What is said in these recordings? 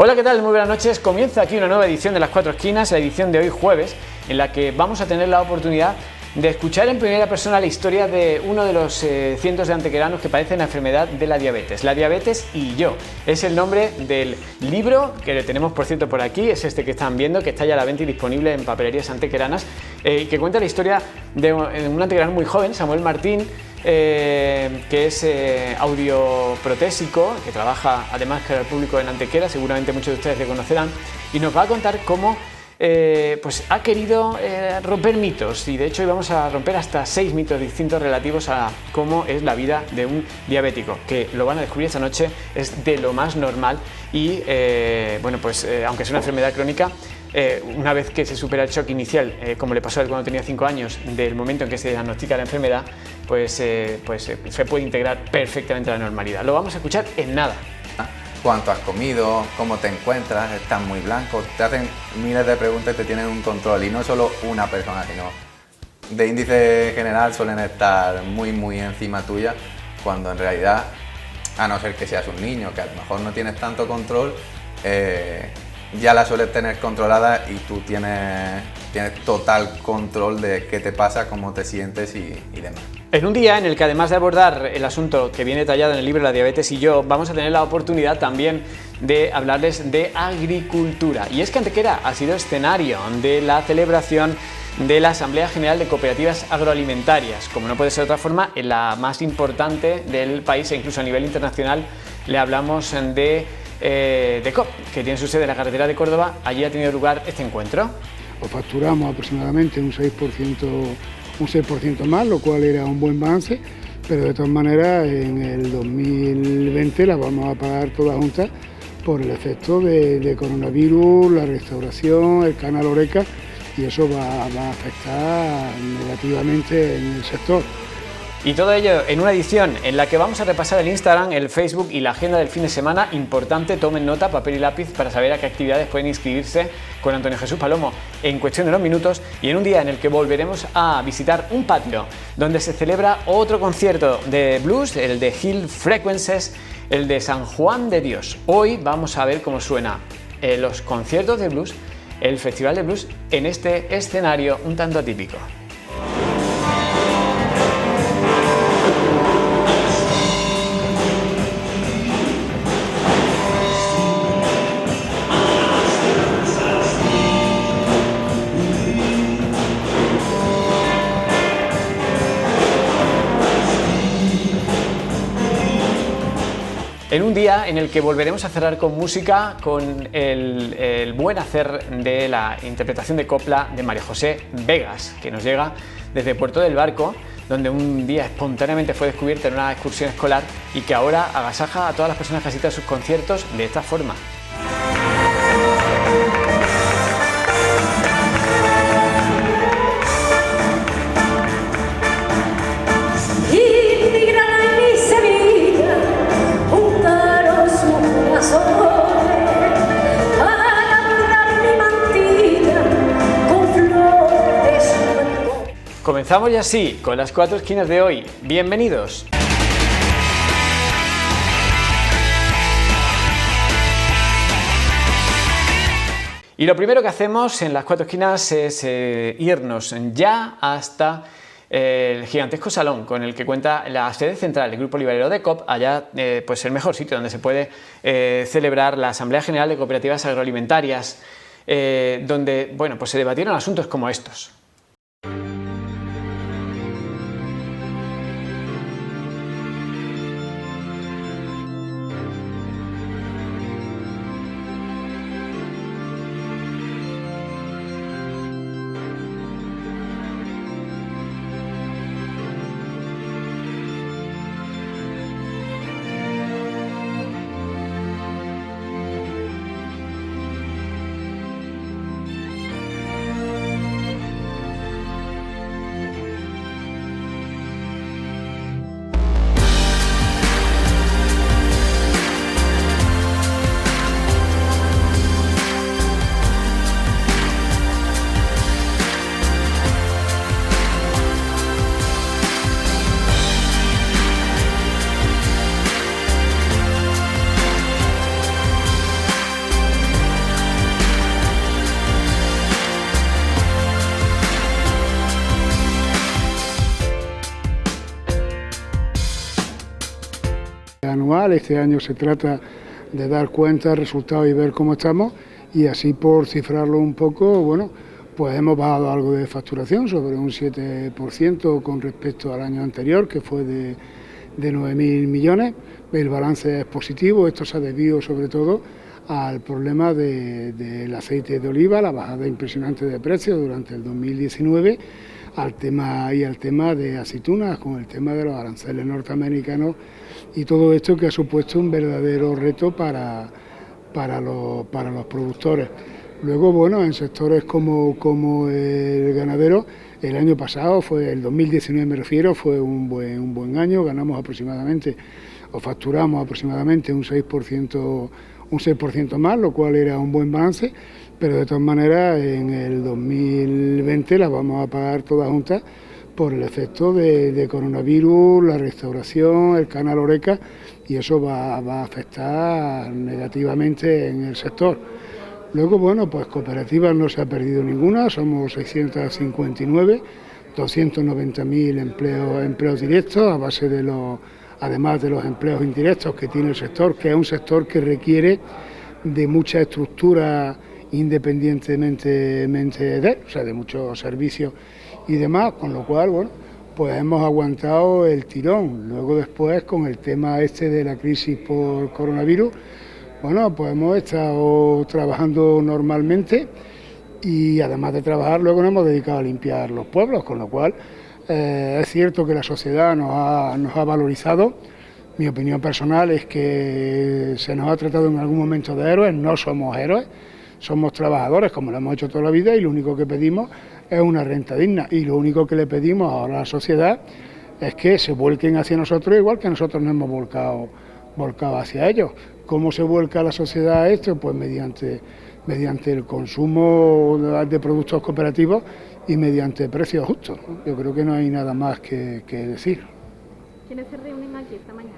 Hola, ¿qué tal? Muy buenas noches. Comienza aquí una nueva edición de Las Cuatro Esquinas, la edición de hoy jueves, en la que vamos a tener la oportunidad de escuchar en primera persona la historia de uno de los cientos de antequeranos que padecen la enfermedad de la diabetes. La diabetes y yo. Es el nombre del libro que le tenemos, por cierto, por aquí. Es este que están viendo, que está ya a la venta y disponible en papelerías antequeranas, que cuenta la historia de un antequerano muy joven, Samuel Martín, que es audioprotésico, que trabaja además con el público en Antequera, seguramente muchos de ustedes le conocerán, y nos va a contar cómo pues ha querido romper mitos, y de hecho hoy vamos a romper hasta 6 mitos distintos relativos a cómo es la vida de un diabético, que lo van a descubrir esta noche, es de lo más normal y bueno, pues aunque es una enfermedad crónica, una vez que se supera el shock inicial, como le pasó a él cuando tenía 5 años, del momento en que se diagnostica la enfermedad, pues se puede integrar perfectamente a la normalidad. Lo vamos a escuchar en nada. ¿Cuánto has comido? ¿Cómo te encuentras? ¿Estás muy blanco? Te hacen miles de preguntas y te tienen un control, y no solo una persona, sino de índice general suelen estar muy encima tuya, cuando en realidad, a no ser que seas un niño, que a lo mejor no tienes tanto control, ya la sueles tener controlada y tú tienes total control de qué te pasa, cómo te sientes y demás. En un día en el que, además de abordar el asunto que viene detallado en el libro La diabetes y yo, vamos a tener la oportunidad también de hablarles de agricultura. Y es que Antequera ha sido escenario de la celebración de la Asamblea General de Cooperativas Agroalimentarias, como no puede ser de otra forma, en la más importante del país, e incluso a nivel internacional le hablamos de COP, que tiene su sede en la carretera de Córdoba. Allí ha tenido lugar este encuentro. Pues facturamos aproximadamente un 6% más, lo cual era un buen avance, pero de todas maneras en el 2020 las vamos a pagar todas juntas por el efecto de coronavirus, la restauración, el canal Horeca, y eso va a afectar negativamente en el sector. Y todo ello en una edición en la que vamos a repasar el Instagram, el Facebook y la agenda del fin de semana. Importante, tomen nota, papel y lápiz, para saber a qué actividades pueden inscribirse con Antonio Jesús Palomo en cuestión de unos minutos, y en un día en el que volveremos a visitar un patio donde se celebra otro concierto de blues, el de Hill Frequencies, el de San Juan de Dios. Hoy vamos a ver cómo suena los conciertos de blues, el Festival de Blues, en este escenario un tanto atípico. En un día en el que volveremos a cerrar con música, con el buen hacer de la interpretación de copla de María José Vegas, que nos llega desde Puerto del Barco, donde un día espontáneamente fue descubierta en una excursión escolar y que ahora agasaja a todas las personas que asisten a sus conciertos de esta forma. Comenzamos ya así con las cuatro esquinas de hoy. Bienvenidos. Y lo primero que hacemos en las cuatro esquinas es irnos ya hasta el gigantesco salón con el que cuenta la sede central del Grupo Librero de COP, allá pues el mejor sitio donde se puede celebrar la Asamblea General de Cooperativas Agroalimentarias, donde bueno, pues se debatieron asuntos como estos. normal. Este año se trata de dar cuenta, resultados y ver cómo estamos, y así por cifrarlo un poco, bueno, pues hemos bajado algo de facturación, sobre un 7% con respecto al año anterior, que fue de 9.000 millones. El balance es positivo. Esto se ha debido sobre todo al problema del aceite de oliva, la bajada impresionante de precios durante el 2019, al tema de aceitunas, con el tema de los aranceles norteamericanos y todo esto que ha supuesto un verdadero reto para los productores. Luego, bueno, en sectores como el ganadero, el año pasado, el 2019 me refiero, fue un buen año. Ganamos aproximadamente, o facturamos aproximadamente un 6% más, lo cual era un buen balance, pero de todas maneras en el 2020 las vamos a pagar todas juntas por el efecto de coronavirus, la restauración, el canal Horeca, y eso va a afectar negativamente en el sector. Luego, bueno, pues cooperativas no se ha perdido ninguna, somos 659, 290.000 empleos directos, a base además de los empleos indirectos que tiene el sector, que es un sector que requiere de mucha estructura independientemente de muchos servicios y demás, con lo cual, bueno, pues hemos aguantado el tirón. Luego después, con el tema de la crisis por coronavirus, bueno, pues hemos estado trabajando normalmente, y además de trabajar, luego nos hemos dedicado a limpiar los pueblos, con lo cual es cierto que la sociedad nos ha valorizado. Mi opinión personal es que se nos ha tratado en algún momento de héroes. No somos héroes, somos trabajadores como lo hemos hecho toda la vida, y lo único que pedimos es una renta digna, y lo único que le pedimos ahora a la sociedad es que se vuelquen hacia nosotros igual que nosotros nos hemos volcado hacia ellos. ¿Cómo se vuelca la sociedad a esto? Pues mediante el consumo de productos cooperativos y mediante precios justos. Yo creo que no hay nada más que decir. ¿Quiénes se reúnen aquí esta mañana?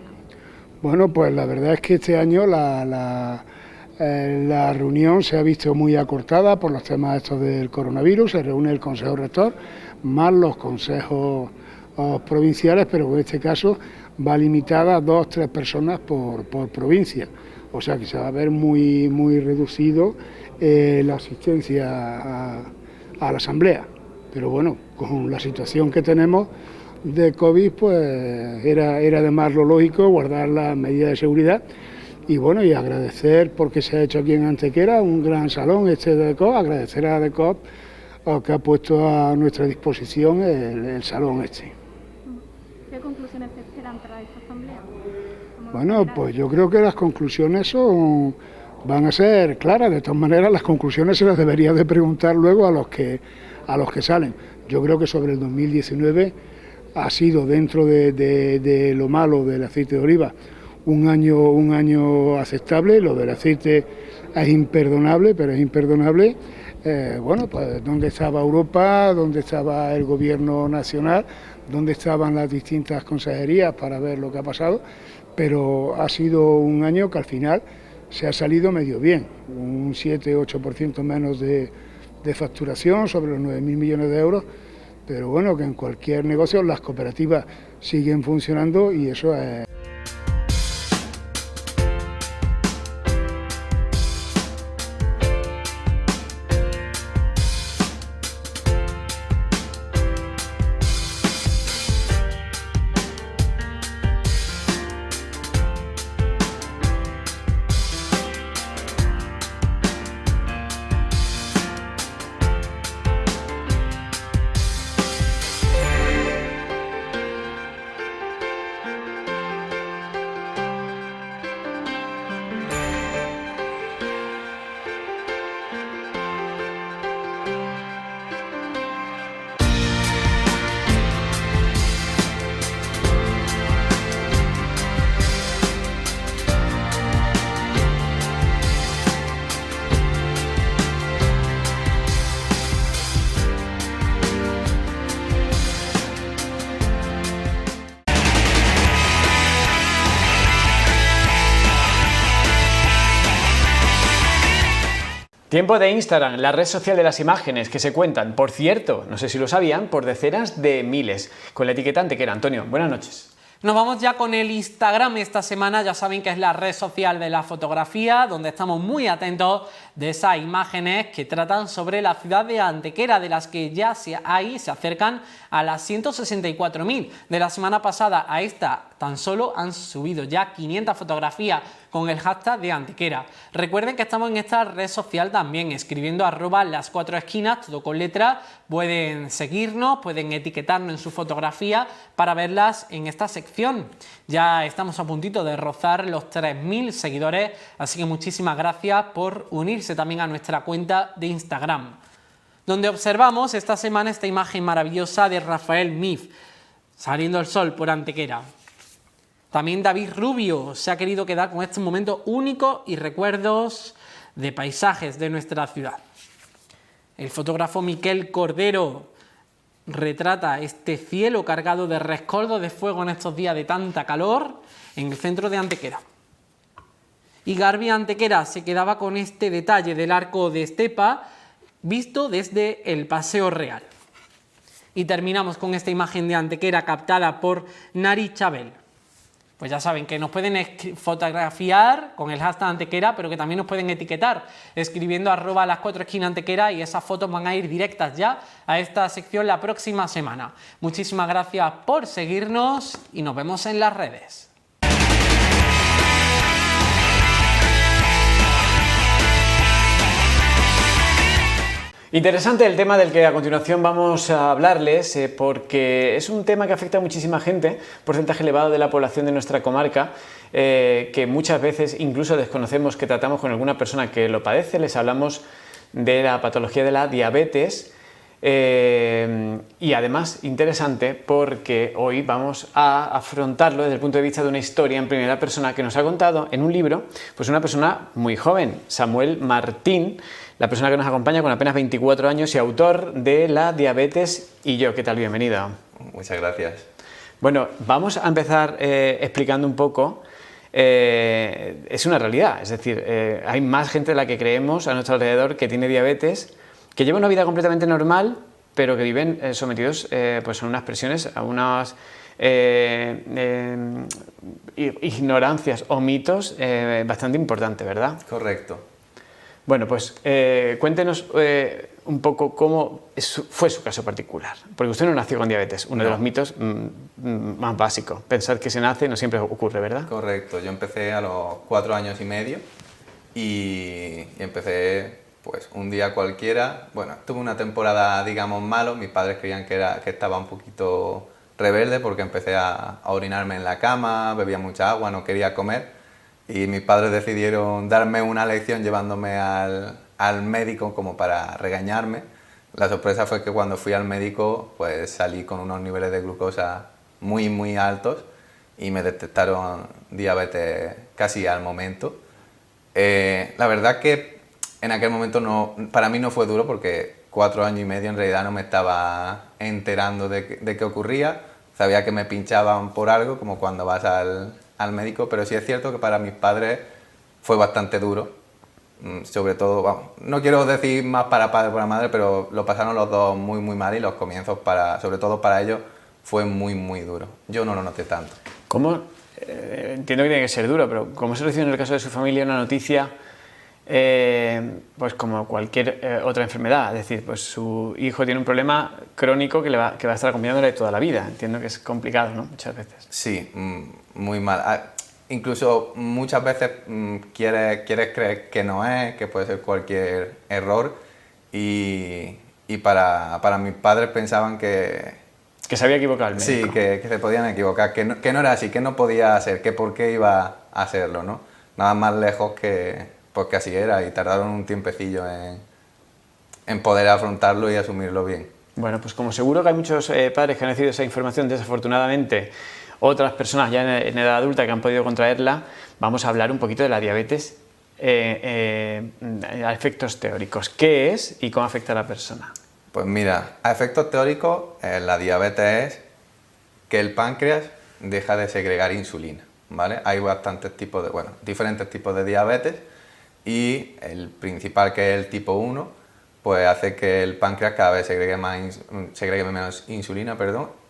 Bueno, pues la verdad es que este año la reunión se ha visto muy acortada por los temas estos del coronavirus. Se reúne el Consejo Rector más los consejos provinciales, pero en este caso va limitada a 2 o 3 personas por provincia. O sea que se va a ver muy reducido la asistencia a la asamblea. Pero bueno, con la situación que tenemos de COVID, pues era además lo lógico guardar las medidas de seguridad. Y bueno, y agradecer, porque se ha hecho aquí en Antequera un gran salón de DECOOP, agradecer a DECOOP que ha puesto a nuestra disposición el salón ¿Qué conclusiones se esperan para esta asamblea? Bueno, pues yo creo que las conclusiones van a ser claras. De todas maneras, las conclusiones se las debería de preguntar luego a los que salen. Yo creo que sobre el 2019 ha sido, dentro de lo malo del aceite de oliva, un año aceptable. Lo del aceite es imperdonable, pero es imperdonable. Bueno, pues ¿dónde estaba Europa? ¿Dónde estaba el gobierno nacional? ¿Dónde estaban las distintas consejerías para ver lo que ha pasado? Pero ha sido un año que al final se ha salido medio bien, un 7-8% menos de facturación sobre los 9.000 millones de euros, pero bueno, que en cualquier negocio las cooperativas siguen funcionando, y eso es... Tiempo de Instagram, la red social de las imágenes que se cuentan, por cierto, no sé si lo sabían, por decenas de miles, con la etiqueta Antequera. Antonio, buenas noches. Nos vamos ya con el Instagram esta semana, ya saben que es la red social de la fotografía, donde estamos muy atentos de esas imágenes que tratan sobre la ciudad de Antequera, de las que ya se acercan a las 164.000. De la semana pasada a esta tan solo han subido ya 500 fotografías con el hashtag de Antequera. Recuerden que estamos en esta red social también, escribiendo @las4esquinas, todo con letra. Pueden seguirnos, pueden etiquetarnos en su fotografía para verlas en esta sección. Ya estamos a puntito de rozar los 3.000 seguidores, así que muchísimas gracias por unirse también a nuestra cuenta de Instagram, donde observamos esta semana esta imagen maravillosa de Rafael Mif, saliendo el sol por Antequera. También David Rubio se ha querido quedar con estos momentos únicos y recuerdos de paisajes de nuestra ciudad. El fotógrafo Miquel Cordero retrata este cielo cargado de rescoldos de fuego en estos días de tanta calor en el centro de Antequera. Y Garbi Antequera se quedaba con este detalle del arco de Estepa visto desde el Paseo Real. Y terminamos con esta imagen de Antequera captada por Nari Chabel. Pues ya saben que nos pueden fotografiar con el hashtag Antequera, pero que también nos pueden etiquetar escribiendo @las4esquinas Antequera, y esas fotos van a ir directas ya a esta sección la próxima semana. Muchísimas gracias por seguirnos y nos vemos en las redes. Interesante el tema del que a continuación vamos a hablarles, porque es un tema que afecta a muchísima gente, porcentaje elevado de la población de nuestra comarca, que muchas veces incluso desconocemos que tratamos con alguna persona que lo padece. Les hablamos de la patología de la diabetes, y además interesante porque hoy vamos a afrontarlo desde el punto de vista de una historia en primera persona que nos ha contado en un libro pues una persona muy joven, Samuel Martín, la persona que nos acompaña con apenas 24 años y autor de La diabetes y yo. ¿Qué tal? Bienvenido. Muchas gracias. Bueno, vamos a empezar explicando un poco. Es una realidad, es decir, hay más gente de la que creemos a nuestro alrededor que tiene diabetes, que lleva una vida completamente normal, pero que viven sometidos pues a unas presiones, a unas ignorancias o mitos bastante importantes, ¿verdad? Correcto. Bueno, pues cuéntenos un poco cómo fue su caso particular, porque usted no nació con diabetes, uno de los mitos más básicos. Pensar que se nace no siempre ocurre, ¿verdad? Correcto, yo empecé a los 4 años y medio y empecé pues un día cualquiera. Bueno, tuve una temporada, digamos, malo. Mis padres creían que estaba un poquito rebelde porque empecé a orinarme en la cama, bebía mucha agua, no quería comer, y mis padres decidieron darme una lección llevándome al médico como para regañarme. La sorpresa fue que cuando fui al médico pues salí con unos niveles de glucosa muy muy altos y me detectaron diabetes casi al momento. La verdad que en aquel momento para mí no fue duro porque 4 años y medio en realidad no me estaba enterando de qué ocurría. Sabía que me pinchaban por algo, como cuando vas al médico, pero sí es cierto que para mis padres fue bastante duro. Sobre todo, vamos, no quiero decir más para padre que para madre, pero lo pasaron los dos muy muy mal y los comienzos, sobre todo para ellos, fue muy muy duro. Yo no lo noté tanto. ¿Cómo? Entiendo que tiene que ser duro, pero ¿cómo se recibe en el caso de su familia una noticia pues como cualquier otra enfermedad? Es decir, pues su hijo tiene un problema crónico que va a estar acompañándole toda la vida. Entiendo que es complicado, ¿no? Muchas veces. Sí, muy mal. Incluso muchas veces quieres creer que no es, que puede ser cualquier error, y para mis padres pensaban que se había equivocado el médico. Sí, que se podían equivocar, que no era así, que no podía ser, que por qué iba a hacerlo, ¿no? Nada más lejos que así era, y tardaron un tiempecillo en poder afrontarlo y asumirlo bien. Bueno, pues como seguro que hay muchos padres que han recibido esa información, desafortunadamente, otras personas ya en edad adulta que han podido contraerla, vamos a hablar un poquito de la diabetes a efectos teóricos. ¿Qué es y cómo afecta a la persona? Pues mira, a efectos teóricos, la diabetes es que el páncreas deja de segregar insulina, ¿vale? Hay diferentes tipos de diabetes, y el principal, que es el tipo 1, pues hace que el páncreas cada vez segregue menos insulina,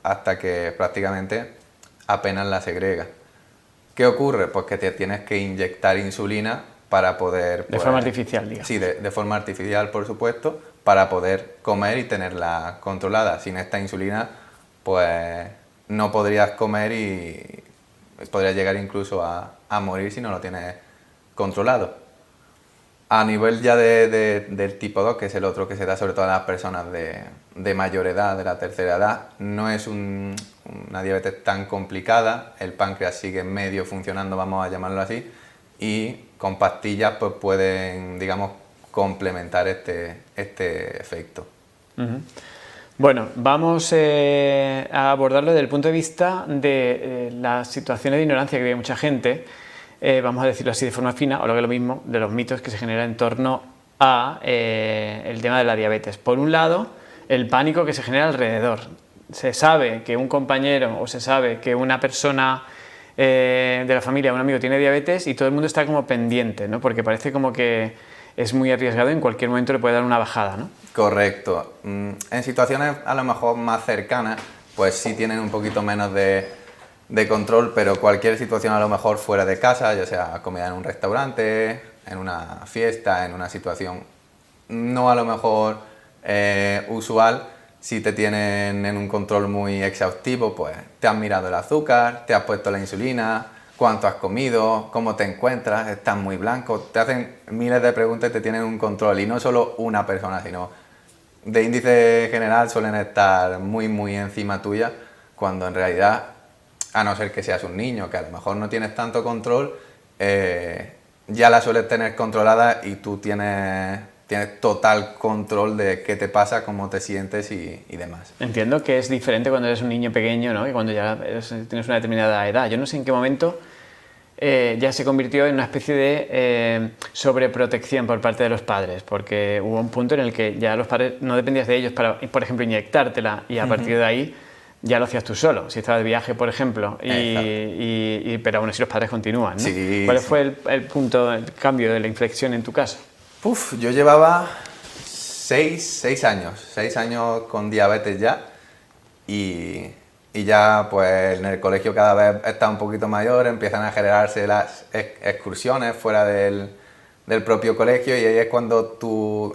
hasta que prácticamente apenas la segrega. ¿Qué ocurre? Pues que te tienes que inyectar insulina para poder... De forma artificial, digamos. Sí, de forma artificial, por supuesto, para poder comer y tenerla controlada. Sin esta insulina, pues no podrías comer y podrías llegar incluso a morir si no lo tienes controlado. A nivel ya del tipo 2, que es el otro que se da sobre todo a las personas de mayor edad, de la tercera edad, no es una diabetes tan complicada, el páncreas sigue medio funcionando, vamos a llamarlo así, y con pastillas pues pueden, digamos, complementar este efecto. Uh-huh. Bueno, vamos a abordarlo desde el punto de vista de las situaciones de ignorancia que vive mucha gente, vamos a decirlo así de forma fina, o lo que es lo mismo, de los mitos que se generan en torno a el tema de la diabetes. Por un lado, el pánico que se genera alrededor. Se sabe que un compañero o se sabe que una persona de la familia, un amigo tiene diabetes y todo el mundo está como pendiente, ¿no? Porque parece como que es muy arriesgado y en cualquier momento le puede dar una bajada, ¿no? Correcto. En situaciones a lo mejor más cercanas, pues sí tienen un poquito menos de control, pero cualquier situación a lo mejor fuera de casa, ya sea comida en un restaurante, en una fiesta, en una situación no a lo mejor usual, si te tienen en un control muy exhaustivo, pues te has mirado el azúcar, te has puesto la insulina, cuánto has comido, cómo te encuentras, estás muy blanco, te hacen miles de preguntas y te tienen un control, y no solo una persona, sino de índice general suelen estar muy encima tuya, cuando en realidad, a no ser que seas un niño, que a lo mejor no tienes tanto control, ya la sueles tener controlada y tú tienes total control de qué te pasa, cómo te sientes y demás. Entiendo que es diferente cuando eres un niño pequeño, ¿no? Y cuando ya tienes una determinada edad. Yo no sé en qué momento ya se convirtió en una especie de sobreprotección por parte de los padres, porque hubo un punto en el que ya los padres no dependías de ellos para, por ejemplo, inyectártela, y a partir de ahí ya lo hacías tú solo, si estabas de viaje, por ejemplo, pero aún así los padres continúan, ¿no? Sí, ¿Cuál fue el punto, el cambio de la inflexión en tu caso? Yo llevaba 6 años con diabetes ya, y ya pues en el colegio cada vez está un poquito mayor, empiezan a generarse las excursiones fuera del propio colegio, y ahí es cuando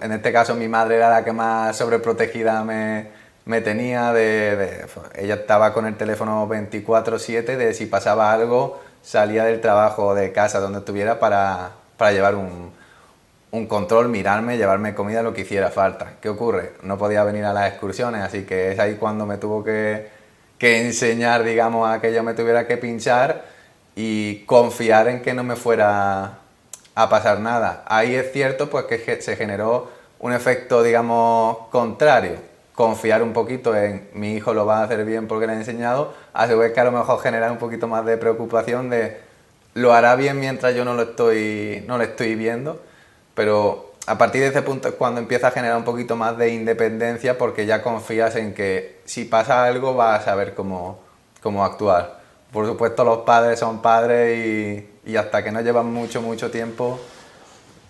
en este caso mi madre era la que más sobreprotegida me tenía, ella estaba con el teléfono 24/7, de si pasaba algo salía del trabajo, de casa, donde estuviera, para llevar un control, mirarme, llevarme comida, lo que hiciera falta. ¿Qué ocurre? No podía venir a las excursiones, así que es ahí cuando me tuvo que enseñar, digamos, a que yo me tuviera que pinchar y confiar en que no me fuera a pasar nada. Ahí es cierto pues que se generó un efecto, digamos, contrario. Confiar un poquito en mi hijo lo va a hacer bien porque le he enseñado, a su vez que a lo mejor generar un poquito más de preocupación de lo hará bien mientras yo no le estoy viendo. Pero a partir de ese punto es cuando empieza a generar un poquito más de independencia, porque ya confías en que si pasa algo vas a saber cómo actuar. Por supuesto los padres son padres y hasta que no llevan mucho tiempo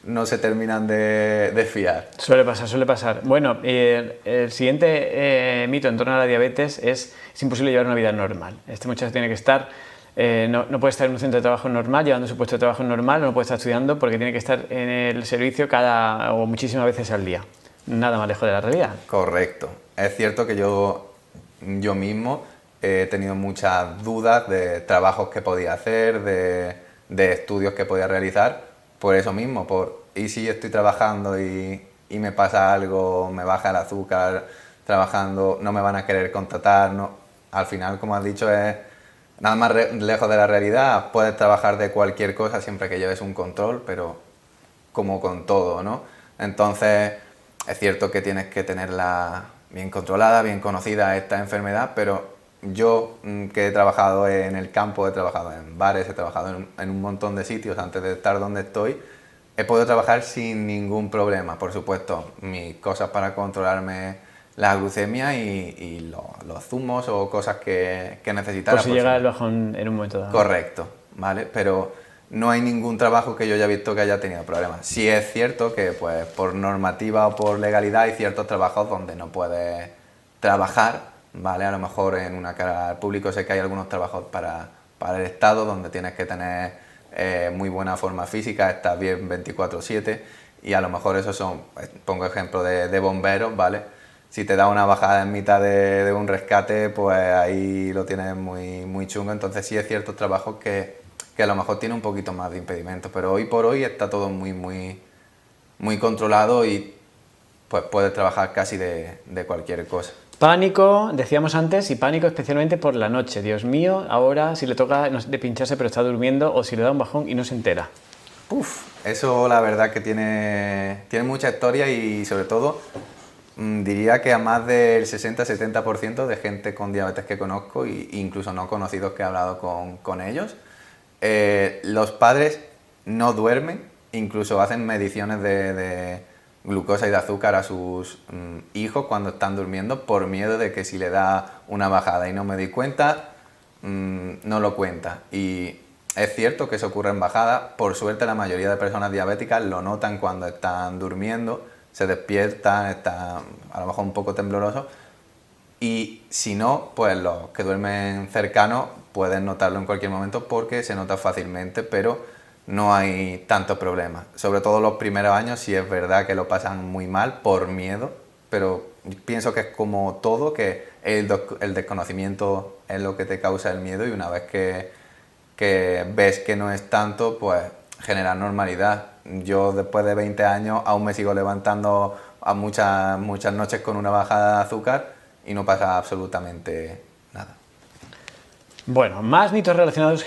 no se terminan de fiar. Suele pasar. Bueno, el siguiente mito en torno a la diabetes es es imposible llevar una vida normal. Este muchacho tiene que estar... no puede estar en un centro de trabajo normal, llevando su puesto de trabajo normal, no puede estar estudiando porque tiene que estar en el servicio cada o muchísimas veces al día. Nada más lejos de la realidad. Correcto. Es cierto que yo mismo he tenido muchas dudas de trabajos que podía hacer, de estudios que podía realizar, por eso mismo, y si estoy trabajando y me pasa algo, me baja el azúcar, trabajando, no me van a querer contratar, no. Al final, como has dicho, es nada más lejos de la realidad. Puedes trabajar de cualquier cosa siempre que lleves un control, pero como con todo, ¿no? Entonces, es cierto que tienes que tenerla bien controlada, bien conocida esta enfermedad, pero yo que he trabajado en el campo, he trabajado en bares, he trabajado en un montón de sitios antes de estar donde estoy, he podido trabajar sin ningún problema. Por supuesto, mis cosas para controlarme la glucemia y los zumos o cosas que necesitara. Por si llega el bajón en un momento dado. Correcto, ¿vale? Pero no hay ningún trabajo que yo haya visto que haya tenido problemas. Sí es cierto que pues, por normativa o por legalidad hay ciertos trabajos donde no puedes trabajar ¿vale? A lo mejor en una cara al público sé que hay algunos trabajos para el Estado donde tienes que tener muy buena forma física, estar bien 24/7 y a lo mejor esos son, pongo ejemplo de bomberos, ¿vale? Si te da una bajada en mitad de un rescate, pues ahí lo tienes muy chungo. Entonces sí es cierto trabajo que a lo mejor tiene un poquito más de impedimentos, pero hoy por hoy está todo muy controlado y pues puedes trabajar casi de cualquier cosa. Pánico, decíamos antes, y pánico especialmente por la noche. Dios mío, ahora si le toca de pincharse pero está durmiendo o si le da un bajón y no se entera. Eso la verdad que tiene mucha historia y sobre todo diría que a más del 60-70% de gente con diabetes que conozco e incluso no conocidos que he hablado con ellos, los padres no duermen, incluso hacen mediciones de glucosa y de azúcar a sus hijos cuando están durmiendo por miedo de que si le da una bajada y no me di cuenta, no lo cuenta. Y es cierto que eso ocurre en bajada. Por suerte la mayoría de personas diabéticas lo notan cuando están durmiendo, se despiertan, están a lo mejor un poco temblorosos. Y si no, pues los que duermen cercanos pueden notarlo en cualquier momento porque se nota fácilmente, pero no hay tanto problema. Sobre todo los primeros años sí es verdad que lo pasan muy mal por miedo, pero pienso que es como todo, que el desconocimiento es lo que te causa el miedo y una vez que ves que no es tanto, pues genera normalidad. Yo después de 20 años aún me sigo levantando a muchas noches con una bajada de azúcar y no pasa absolutamente nada. Bueno, más mitos relacionados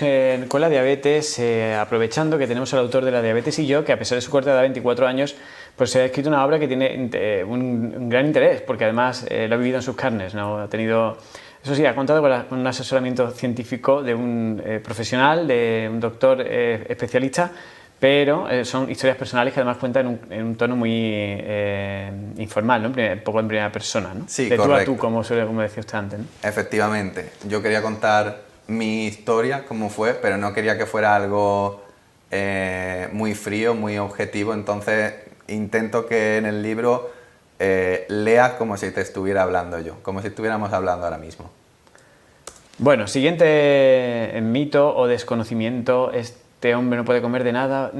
con la diabetes, aprovechando que tenemos al autor de La diabetes y yo, que a pesar de su corta edad de 24 años, pues se ha escrito una obra que tiene un gran interés, porque además lo ha vivido en sus carnes, ¿no? Ha tenido, eso sí, ha contado con un asesoramiento científico de un profesional, de un doctor especialista, pero son historias personales que además cuentan en un tono muy informal, ¿no? Un poco en primera persona, ¿no? Sí, de correcto. tú a tú, como decía usted antes, ¿no? Efectivamente, yo quería contar mi historia, cómo fue, pero no quería que fuera algo muy frío, muy objetivo, entonces intento que en el libro leas como si te estuviera hablando yo, como si estuviéramos hablando ahora mismo. Bueno, siguiente mito o desconocimiento: este hombre no puede comer de nada,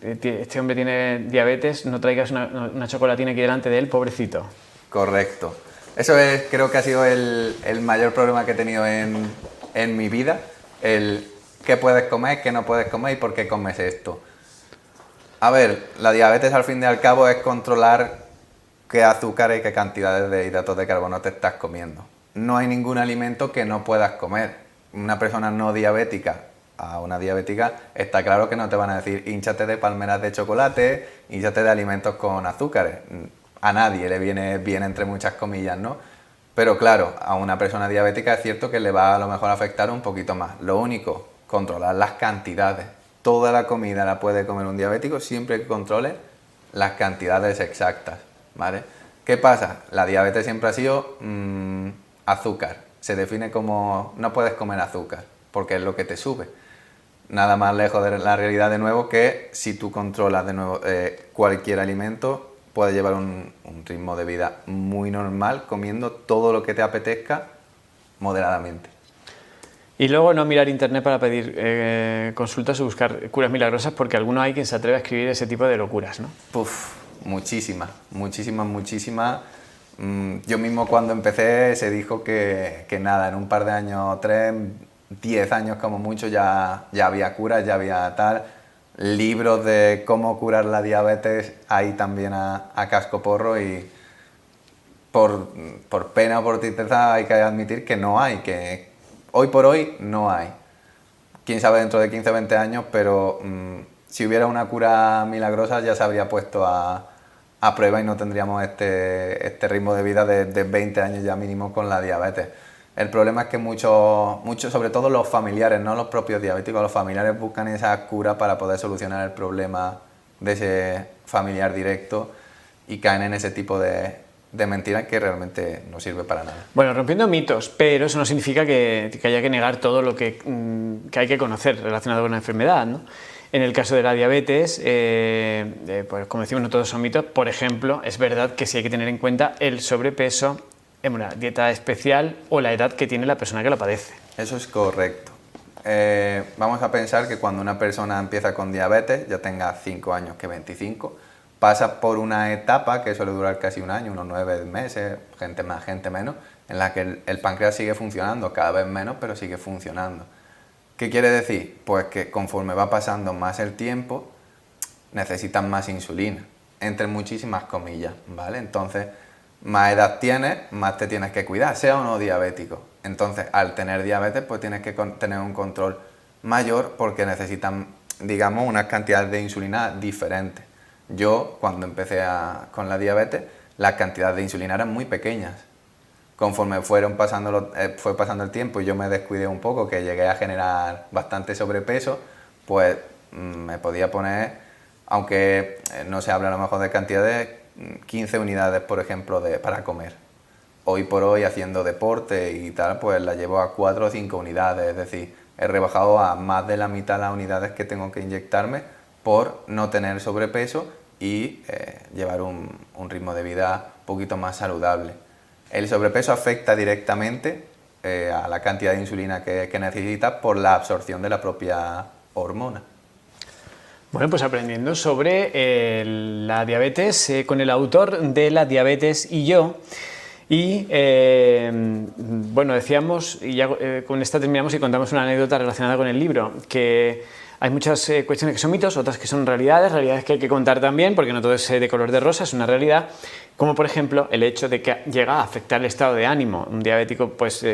este hombre tiene diabetes, no traigas una chocolatina aquí delante de él, pobrecito. Correcto. Eso creo que ha sido el mayor problema que he tenido en mi vida, el qué puedes comer, qué no puedes comer y por qué comes esto. A ver, la diabetes al fin y al cabo es controlar qué azúcar y qué cantidades de hidratos de carbono te estás comiendo. No hay ningún alimento que no puedas comer. Una persona no diabética a una diabética está claro que no te van a decir hínchate de palmeras de chocolate, hínchate de alimentos con azúcares. A nadie le viene bien, entre muchas comillas, ¿no? Pero claro, a una persona diabética es cierto que le va a lo mejor a afectar un poquito más. Lo único, controlar las cantidades. Toda la comida la puede comer un diabético siempre que controle las cantidades exactas, ¿vale? ¿Qué pasa? La diabetes siempre ha sido azúcar. Se define como no puedes comer azúcar porque es lo que te sube. Nada más lejos de la realidad de nuevo que si tú controlas de nuevo cualquier alimento, puedes llevar un ritmo de vida muy normal comiendo todo lo que te apetezca moderadamente. Y luego no mirar internet para pedir consultas o buscar curas milagrosas, porque alguno hay quien se atreve a escribir ese tipo de locuras, ¿no? Muchísimas. Yo mismo cuando empecé se dijo que nada, en un par de años, 3, 10 años como mucho ya había curas, ya había tal. Libros de cómo curar la diabetes hay también a cascoporro y por pena o por tristeza hay que admitir que no hay, que hoy por hoy no hay. Quién sabe dentro de 15 o 20 años, pero si hubiera una cura milagrosa ya se habría puesto a prueba y no tendríamos este ritmo de vida de 20 años ya mínimo con la diabetes. El problema es que muchos, sobre todo los familiares, no los propios diabéticos, los familiares buscan esa cura para poder solucionar el problema de ese familiar directo y caen en ese tipo de mentiras que realmente no sirve para nada. Bueno, rompiendo mitos, pero eso no significa que haya que negar todo lo que hay que conocer relacionado con la enfermedad, ¿no? En el caso de la diabetes, pues como decimos, no todos son mitos. Por ejemplo, es verdad que sí hay que tener en cuenta el sobrepeso en una dieta especial o la edad que tiene la persona que lo padece. Eso es correcto. Vamos a pensar que cuando una persona empieza con diabetes, ya tenga 5 años que 25, pasa por una etapa que suele durar casi un año, unos 9 meses, gente más, gente menos, en la que el páncreas sigue funcionando, cada vez menos, pero sigue funcionando. ¿Qué quiere decir? Pues que conforme va pasando más el tiempo, necesitan más insulina, entre muchísimas comillas, ¿vale? Entonces, más edad tienes, más te tienes que cuidar, sea o no diabético. Entonces, al tener diabetes, pues tienes que tener un control mayor porque necesitan, digamos, unas cantidades de insulina diferentes. Yo, cuando empecé con la diabetes, las cantidades de insulina eran muy pequeñas. Conforme fue pasando el tiempo y yo me descuidé un poco, que llegué a generar bastante sobrepeso, pues me podía poner, aunque no se habla a lo mejor de cantidades, 15 unidades, por ejemplo, para comer. Hoy por hoy, haciendo deporte y tal, pues la llevo a 4 o 5 unidades, es decir, he rebajado a más de la mitad las unidades que tengo que inyectarme por no tener sobrepeso y llevar un ritmo de vida un poquito más saludable. El sobrepeso afecta directamente a la cantidad de insulina que necesitas por la absorción de la propia hormona. Bueno, pues aprendiendo sobre la diabetes con el autor de La diabetes y yo. Y bueno, decíamos, y ya con esta terminamos y contamos una anécdota relacionada con el libro, que hay muchas cuestiones que son mitos, otras que son realidades que hay que contar también, porque no todo es de color de rosa, es una realidad, como por ejemplo el hecho de que llega a afectar el estado de ánimo. Un diabético, pues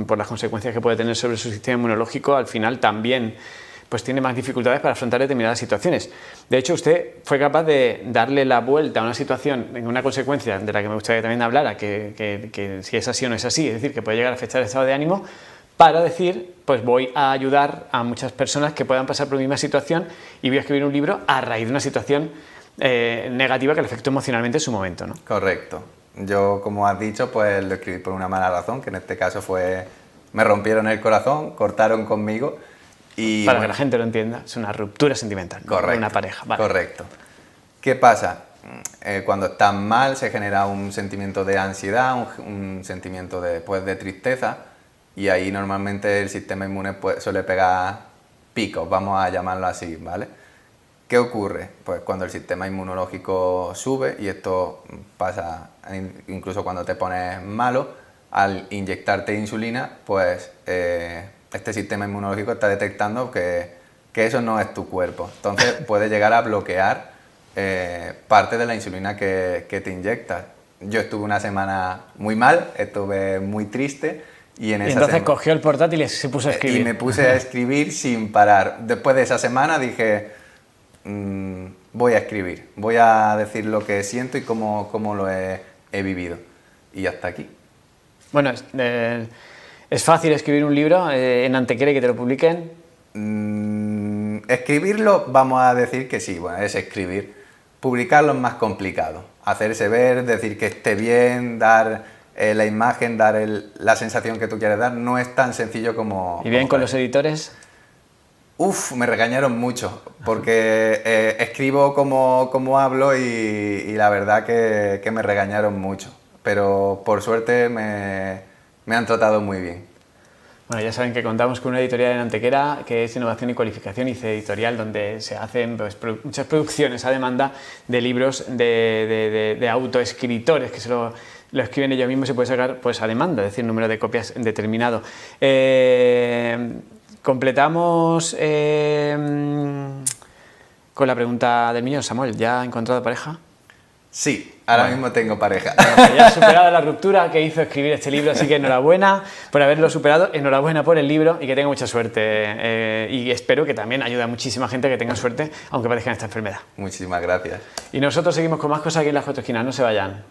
por las consecuencias que puede tener sobre su sistema inmunológico, al final también pues tiene más dificultades para afrontar determinadas situaciones. De hecho, usted fue capaz de darle la vuelta a una situación, en una consecuencia de la que me gustaría que también hablara, que si es así o no es así, es decir, que puede llegar a afectar el estado de ánimo, para decir, pues voy a ayudar a muchas personas que puedan pasar por la misma situación y voy a escribir un libro a raíz de una situación negativa que le afectó emocionalmente en su momento, ¿no? Correcto. Yo, como has dicho, pues lo escribí por una mala razón, que en este caso fue, me rompieron el corazón, cortaron conmigo. Y, para que la gente lo entienda, es una ruptura sentimental, correcto, de una pareja. Vale. Correcto. ¿Qué pasa? Cuando estás mal se genera un sentimiento de ansiedad, un sentimiento de tristeza, y ahí normalmente el sistema inmune suele pegar picos, vamos a llamarlo así, ¿vale? ¿Qué ocurre? Pues cuando el sistema inmunológico sube, y esto pasa incluso cuando te pones malo, al inyectarte insulina, pues este sistema inmunológico está detectando que eso no es tu cuerpo. Entonces puede llegar a bloquear parte de la insulina que te inyectas. Yo estuve una semana muy mal, estuve muy triste. Y entonces cogió el portátil y se puso a escribir. Y me puse a escribir sin parar. Después de esa semana dije, voy a escribir, voy a decir lo que siento y cómo lo he vivido. Y hasta aquí. Bueno, ¿es fácil escribir un libro en Antequera y que te lo publiquen? Escribirlo, vamos a decir que sí, bueno, es escribir. Publicarlo es más complicado. Hacerse ver, decir que esté bien, dar la imagen, dar la sensación que tú quieres dar, no es tan sencillo como... ¿Y bien con los editores? Uf, me regañaron mucho, porque escribo como hablo y la verdad que me regañaron mucho. Pero por suerte me han tratado muy bien. Bueno, ya saben que contamos con una editorial en Antequera que es Innovación y Cualificación ICE Editorial, donde se hacen pues, muchas producciones a demanda de libros de autoescritores que se lo escriben ellos mismos y se puede sacar pues, a demanda, es decir, un número de copias determinado. Completamos con la pregunta del millón. Samuel, ¿ya ha encontrado pareja? Sí, ahora mismo tengo pareja. Bueno, ya has superado la ruptura que hizo escribir este libro, así que enhorabuena por haberlo superado, enhorabuena por el libro y que tenga mucha suerte. Y espero que también ayude a muchísima gente que tenga suerte, aunque padezcan esta enfermedad. Muchísimas gracias. Y nosotros seguimos con más cosas aquí en Las Cuatro Esquinas, no se vayan.